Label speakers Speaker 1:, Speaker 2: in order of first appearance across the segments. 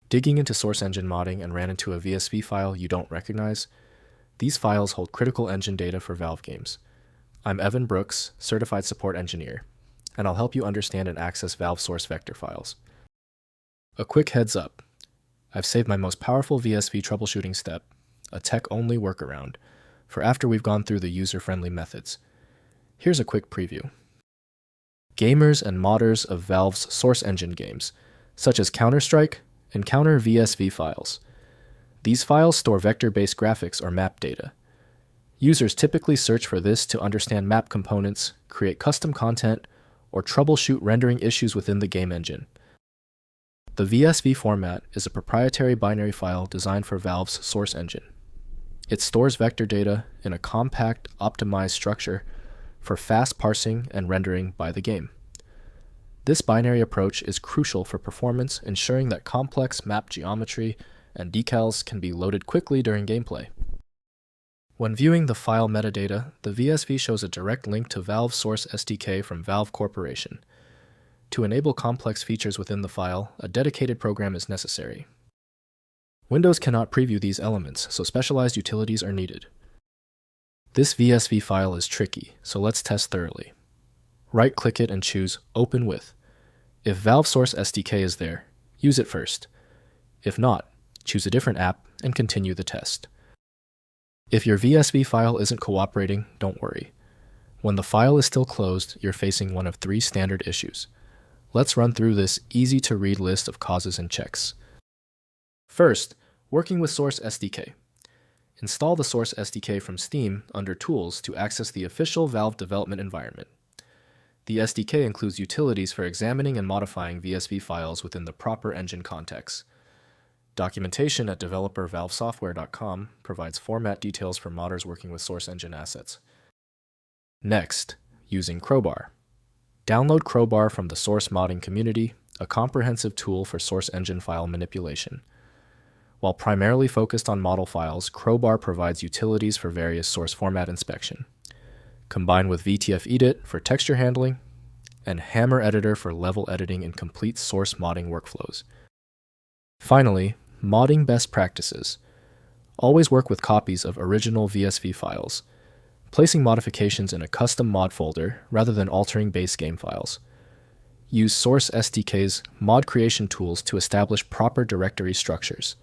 Speaker 1: Digging into Source Engine modding and ran into a VSV file you don't recognize? These files hold critical engine data for Valve games. I'm Evan Brooks, Certified Support Engineer, and I'll help you understand and access Valve source vector files. A quick heads up. I've saved my most powerful VSV troubleshooting step, a tech-only workaround, for after we've gone through the user-friendly methods. Here's a quick preview. Gamers and modders of Valve's Source Engine games, such as Counter-Strike, encounter VSV files. These files store vector-based graphics or map data. Users typically search for this to understand map components, create custom content, or troubleshoot rendering issues within the game engine. The VSV format is a proprietary binary file designed for Valve's Source Engine. It stores vector data in a compact, optimized structure for fast parsing and rendering by the game. This binary approach is crucial for performance, ensuring that complex map geometry and decals can be loaded quickly during gameplay. When viewing the file metadata, the VSV shows a direct link to Valve Source SDK from Valve Corporation. To enable complex features within the file, a dedicated program is necessary. Windows cannot preview these elements, so specialized utilities are needed. This VSV file is tricky, so let's test thoroughly. Right-click it and choose Open With. If Valve Source SDK is there, use it first. If not, choose a different app and continue the test. If your VSV file isn't cooperating, don't worry. When the file is still closed, you're facing one of 3 standard issues. Let's run through this easy-to-read list of causes and checks. First, working with Source SDK. Install the Source SDK from Steam under Tools to access the official Valve development environment. The SDK includes utilities for examining and modifying VSV files within the proper engine context. Documentation at developer.valvesoftware.com provides format details for modders working with Source Engine assets. Next, using Crowbar. Download Crowbar from the Source modding community, a comprehensive tool for Source Engine file manipulation. While primarily focused on model files, Crowbar provides utilities for various source format inspection. Combined with VTF-edit for texture handling, and Hammer Editor for level editing and complete source modding workflows. Finally, modding best practices. Always work with copies of original VSV files, placing modifications in a custom mod folder rather than altering base game files. Use Source SDK's mod creation tools to establish proper directory structures.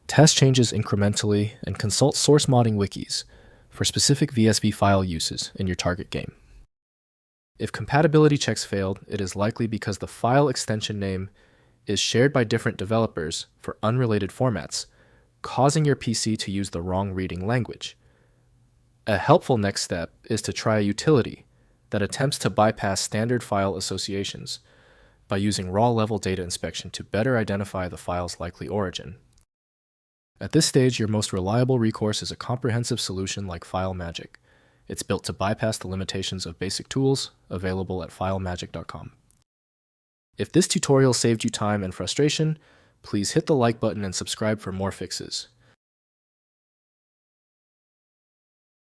Speaker 1: Test changes incrementally and consult source modding wikis for specific VSV file uses in your target game. If compatibility checks failed, it is likely because the file extension name is shared by different developers for unrelated formats, causing your PC to use the wrong reading language. A helpful next step is to try a utility that attempts to bypass standard file associations by using raw-level data inspection to better identify the file's likely origin. At this stage, your most reliable recourse is a comprehensive solution like FileMagick. It's built to bypass the limitations of basic tools available at filemagick.com. If this tutorial saved you time and frustration, please hit the like button and subscribe for more fixes.